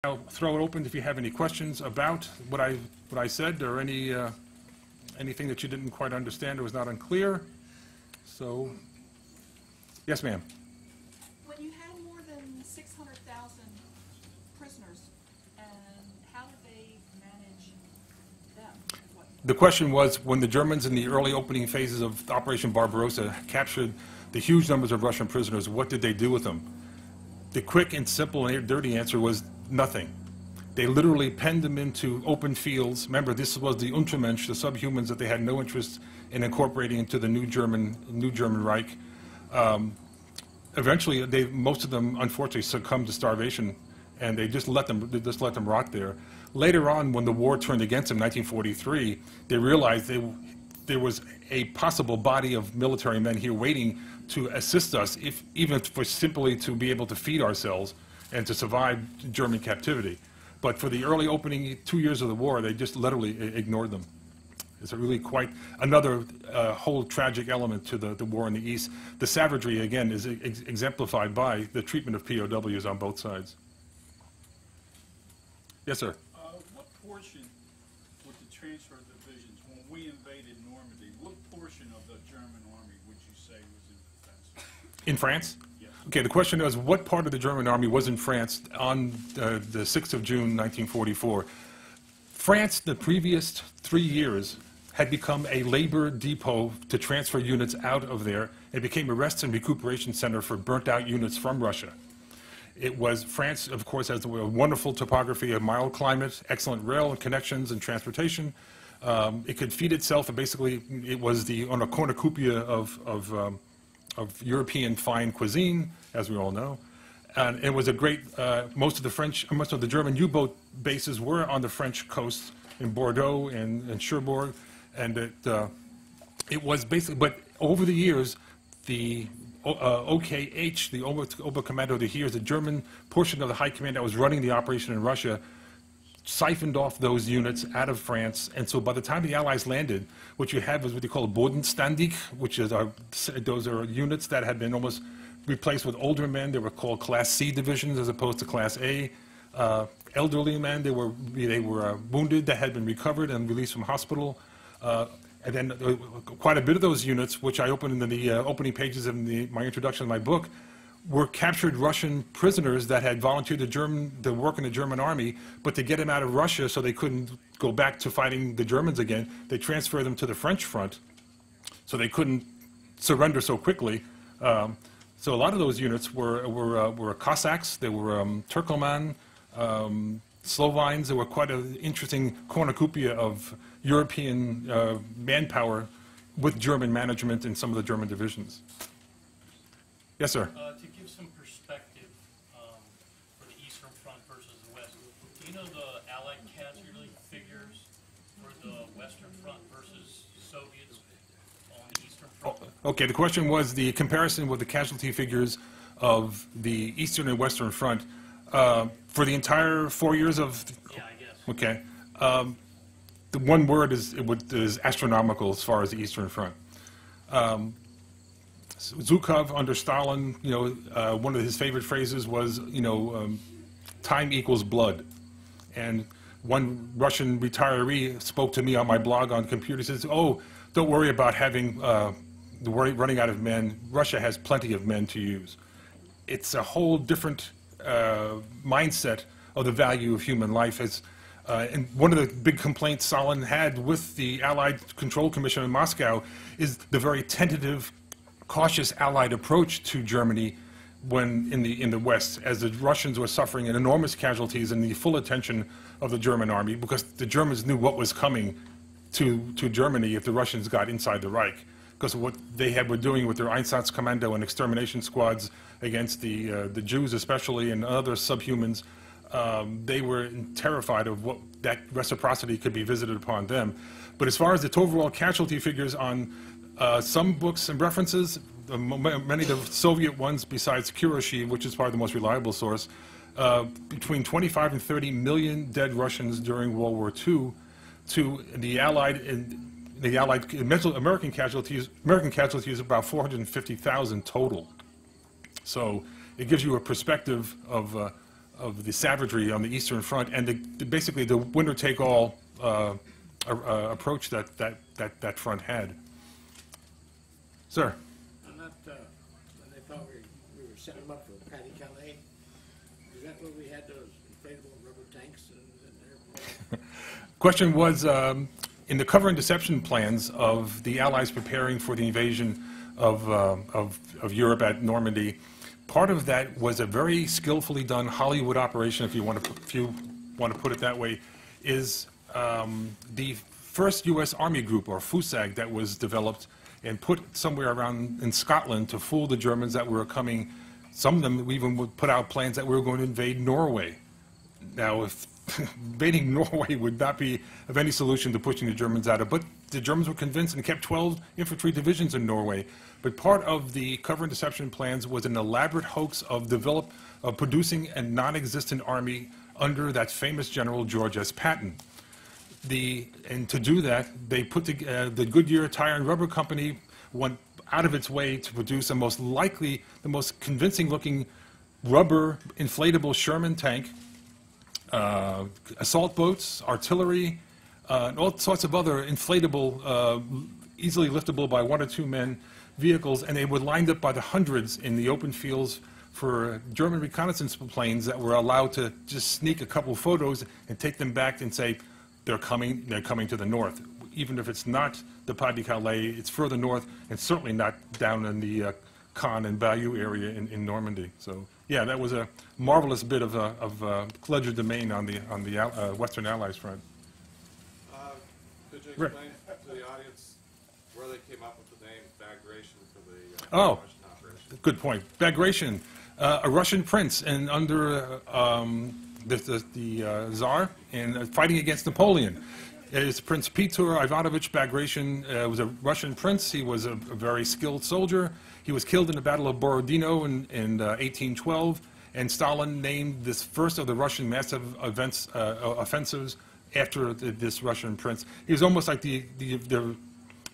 I'll throw it open if you have any questions about what I said, or anything that you didn't quite understand or was not unclear. So, yes, ma'am. When you had more than 600,000 prisoners, and how did they manage them? The question was, when the Germans in the early opening phases of Operation Barbarossa captured the huge numbers of Russian prisoners, what did they do with them? The quick and simple and dirty answer was nothing. They literally penned them into open fields. Remember, this was the Untermensch, the subhumans that they had no interest in incorporating into the new German Reich. Eventually, most of them unfortunately succumbed to starvation, and they just let them rot there. Later on, when the war turned against them in 1943, they realized there was a possible body of military men here waiting to assist us, even for simply to be able to feed ourselves and to survive German captivity. But for the early opening 2 years of the war, they just literally ignored them. It's really quite another whole tragic element to the war in the East. The savagery, again, is exemplified by the treatment of POWs on both sides. Yes, sir? What portion, with the transfer divisions, when we invaded Normandy, what portion of the German army would you say was in defense? In France? Yes. Okay, the question was, what part of the German army was in France on the 6th of June, 1944? France, the previous 3 years, had become a labor depot to transfer units out of there. It became a rest and recuperation center for burnt-out units from Russia. It was, France, of course, has a wonderful topography, a mild climate, excellent rail connections and transportation. It could feed itself, and basically it was on a cornucopia of European fine cuisine, as we all know. And it was a great, most of the German U-boat bases were on the French coast in Bordeaux and Cherbourg. And it was basically, but over the years, the OKH, the Oberkommando der Heers, the German portion of the High Command that was running the operation in Russia, siphoned off those units out of France. And so by the time the Allies landed, what you had was what they call a Bodenständig, which is those are units that had been almost replaced with older men. They were called Class C divisions as opposed to Class A. Elderly men, they were wounded that had been recovered and released from hospital. And then quite a bit of those units, which I opened in the opening pages of my introduction of my book, were captured Russian prisoners that had volunteered to work in the German army, but to get them out of Russia so they couldn't go back to fighting the Germans again, they transferred them to the French front so they couldn't surrender so quickly. So a lot of those units were Cossacks, they were Turkoman, Slovines. There were quite an interesting cornucopia of European manpower with German management in some of the German divisions. Yes, sir? To give some perspective for the Eastern Front versus the West, do you know the Allied casualty figures for the Western Front versus Soviets on the Eastern Front? Okay, the question was the comparison with the casualty figures of the Eastern and Western Front for the entire 4 years of... Yeah, I guess. Okay. The one word is astronomical as far as the Eastern Front. Zhukov under Stalin, one of his favorite phrases was, time equals blood. And one Russian retiree spoke to me on my blog on computer, says, oh, don't worry about running out of men. Russia has plenty of men to use. It's a whole different mindset of the value of human life. And one of the big complaints Stalin had with the Allied Control Commission in Moscow is the very tentative, cautious Allied approach to Germany when in the West, as the Russians were suffering enormous casualties and the full attention of the German army, because the Germans knew what was coming to Germany if the Russians got inside the Reich, because of what they were doing with their Einsatzkommando and extermination squads against the Jews especially and other subhumans. They were terrified of what that reciprocity could be visited upon them. But as far as the overall casualty figures on some books and references, many of the Soviet ones besides Kuroshiev, which is probably the most reliable source, between 25 and 30 million dead Russians during World War II, to the American casualties about 450,000 total. So it gives you a perspective of of the savagery on the Eastern Front and basically the winner-take-all approach that front had. Sir? I'm not, when they thought we were setting them up for Pas-de-Calais, is that where we had those inflatable rubber tanks and Question was, in the cover and deception plans of the Allies preparing for the invasion of Europe at Normandy, part of that was a very skillfully done Hollywood operation, if you want to put it that way, is the first U.S. Army group, or FUSAG, that was developed and put somewhere around in Scotland to fool the Germans that were coming. Some of them even would put out plans that we were going to invade Norway. Now, if invading Norway would not be of any solution to pushing the Germans out of, but the Germans were convinced and kept 12 infantry divisions in Norway. But part of the cover and deception plans was an elaborate hoax of producing a non-existent army under that famous general George S. Patton. And to do that, they put the Goodyear Tire and Rubber Company went out of its way to produce the most convincing-looking rubber inflatable Sherman tank, assault boats, artillery, and all sorts of other inflatable, easily liftable by 1 or 2 men vehicles, and they were lined up by the hundreds in the open fields for German reconnaissance planes that were allowed to just sneak a couple photos and take them back and say, they're coming to the north. Even if it's not the Pas-de-Calais, it's further north, and certainly not down in the Caen and Bayeux area in Normandy. So, yeah, that was a marvelous bit of legerdemain on the Western Allies front. Could you Rick. explain to the audience where they came up with the name Bagration for the Oh. Russian operation? Good point. Bagration, a Russian prince, and under the Tsar, and fighting against Napoleon. It's Prince Peter Ivanovich Bagration was a Russian prince. He was a very skilled soldier. He was killed in the Battle of Borodino in 1812, and Stalin named this first of the Russian massive offensives after this Russian prince. He was almost like the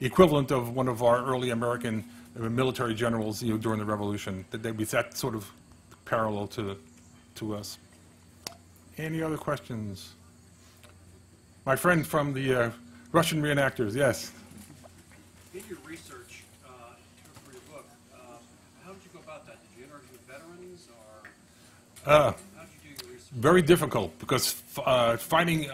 equivalent of one of our early American military generals, during the Revolution. That be that sort of parallel to us. Any other questions? My friend from the Russian reenactors, yes. In your research for your book, how did you go about that? Did you interview veterans, or how did you do your research? Very difficult, because finding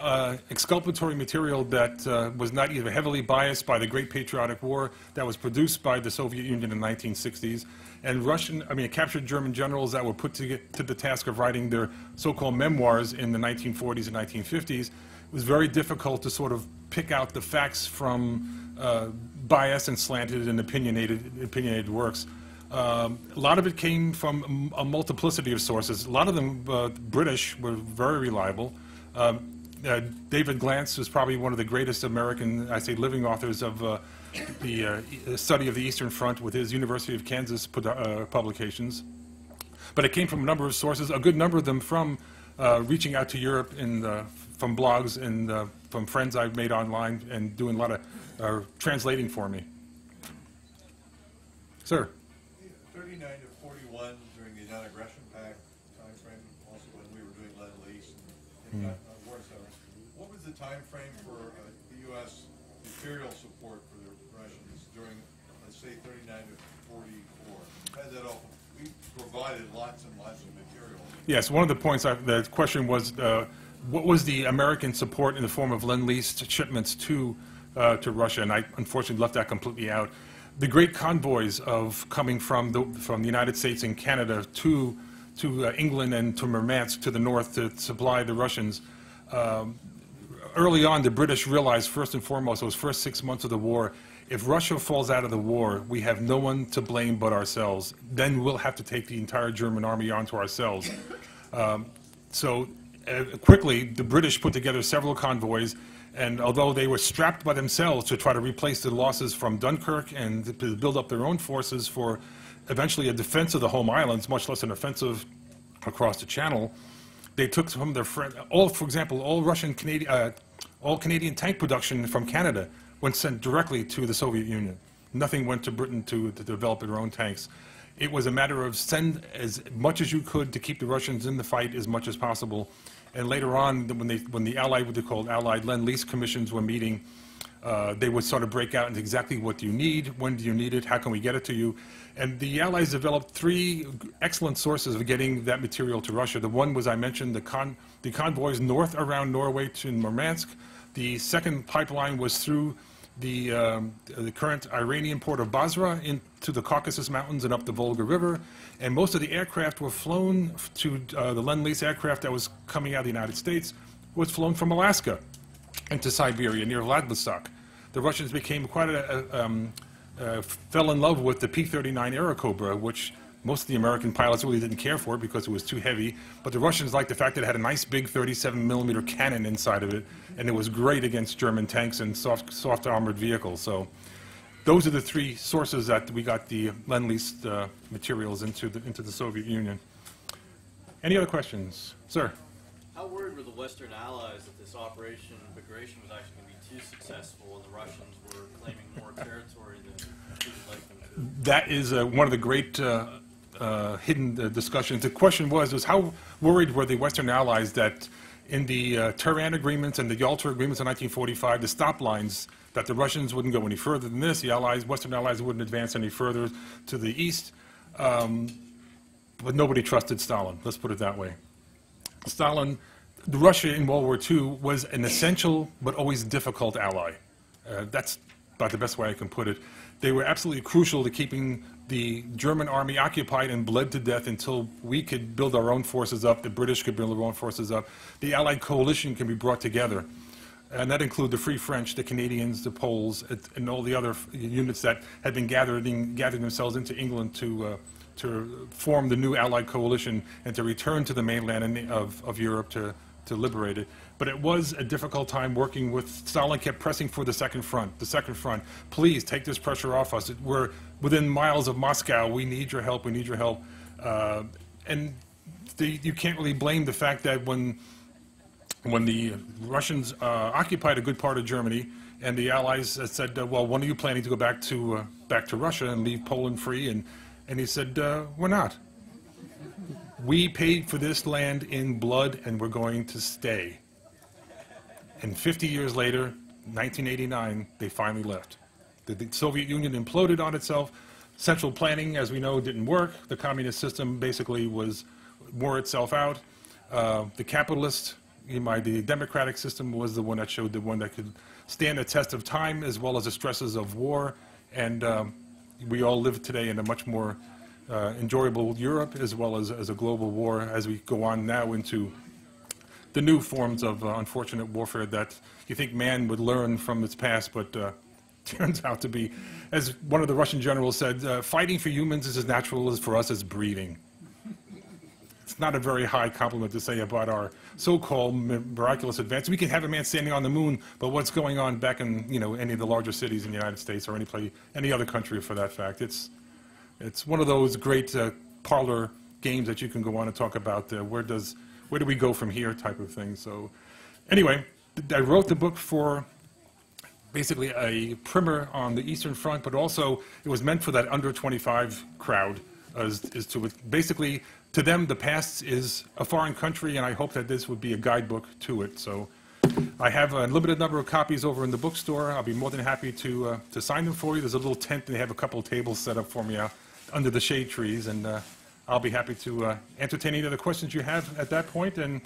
exculpatory material that was not even heavily biased by the Great Patriotic War that was produced by the Soviet Union in the 1960s, and captured German generals that were put to the task of writing their so-called memoirs in the 1940s and 1950s, it was very difficult to sort of pick out the facts from biased and slanted and opinionated works. A lot of it came from a multiplicity of sources. A lot of them British were very reliable. David Glantz was probably one of the greatest American, living authors of the study of the Eastern Front with his University of Kansas publications. But it came from a number of sources, a good number of them from reaching out to Europe from blogs and from friends I've made online and doing a lot of translating for me. Sir? 39 to 41 during the non-aggression pact time frame, also when we were doing Lend-Lease and war centers. What was the time frame for the U.S. imperial support for the Russians during, let's say, 39 to 44? How did that all? We provided lots and lots of material. Yes, one of the points, the question was, what was the American support in the form of Lend-Lease shipments to Russia? And I unfortunately left that completely out. The great convoys of coming from the United States and Canada to England and to Murmansk to the north to supply the Russians. Early on, the British realized, first and foremost, those first 6 months of the war, if Russia falls out of the war, we have no one to blame but ourselves. Then we'll have to take the entire German army onto ourselves. Quickly, the British put together several convoys, and although they were strapped by themselves to try to replace the losses from Dunkirk and to build up their own forces for eventually a defense of the home islands, much less an offensive across the Channel, they took from their friends, for example, all Canadian tank production from Canada went sent directly to the Soviet Union. Nothing went to Britain to develop their own tanks. It was a matter of send as much as you could to keep the Russians in the fight as much as possible. And later on, when the Allied, what they called Allied Lend-Lease Commissions were meeting, they would sort of break out into exactly what do you need, when do you need it, how can we get it to you. And the Allies developed three excellent sources of getting that material to Russia. The one was, I mentioned, the convoys north around Norway to Murmansk. The second pipeline was through the current Iranian port of Basra into the Caucasus Mountains and up the Volga River. And most of the aircraft were flown to the Lend-Lease aircraft that was coming out of the United States was flown from Alaska into Siberia near Vladivostok. The Russians became quite fell in love with the P-39 Airacobra, which most of the American pilots really didn't care for because it was too heavy. But the Russians liked the fact that it had a nice big 37-millimeter cannon inside of it, and it was great against German tanks and soft armored vehicles. So those are the three sources that we got the Lend-Lease materials into the Soviet Union. Any other questions? Sir? How worried were the Western Allies that this Operation Bagration was actually going to be too successful and the Russians were claiming more territory than we would like them to? That is one of the great hidden discussions. The question was how worried were the Western Allies that in the Tehran agreements and the Yalta agreements in 1945, the stop lines, that the Russians wouldn't go any further than this, the Allies, Western Allies wouldn't advance any further to the east, but nobody trusted Stalin, let's put it that way. Stalin, Russia in World War II was an essential but always difficult ally. That's about the best way I can put it. They were absolutely crucial to keeping the German army occupied and bled to death until we could build our own forces up, the British could build their own forces up, the Allied coalition can be brought together. And that included the Free French, the Canadians, the Poles, and all the other units that had been gathering themselves into England to form the new Allied coalition and to return to the mainland of Europe to liberate it. But it was a difficult time working with, Stalin kept pressing for the second front. Please take this pressure off us. We're within miles of Moscow. We need your help, we need your help. And you can't really blame the fact that when the Russians occupied a good part of Germany and the Allies said, well, when are you planning to go back to Russia and leave Poland free? And he said, we're not. We paid for this land in blood and we're going to stay. And 50 years later, 1989, they finally left. The Soviet Union imploded on itself. Central planning, as we know, didn't work. The communist system basically wore itself out. The capitalist, the democratic system was the one that showed the one that could stand the test of time as well as the stresses of war. And we all live today in a much more enjoyable Europe as well as a global war as we go on now into the new forms of unfortunate warfare that you think man would learn from its past, but turns out to be, as one of the Russian generals said, fighting for humans is as natural as for us as breathing. It's not a very high compliment to say about our so-called miraculous advance. We can have a man standing on the moon, but what's going on back in any of the larger cities in the United States or any other country for that fact? It's one of those great parlor games that you can go on and talk about where do we go from here type of thing. So anyway, I wrote the book for basically a primer on the Eastern Front, but also it was meant for that under 25 crowd, basically to them the past is a foreign country, and I hope that this would be a guidebook to it. So I have a limited number of copies over in the bookstore. I'll be more than happy to sign them for you. There's a little tent, and they have a couple of tables set up for me out under the shade trees, and I'll be happy to entertain any other questions you have at that point. And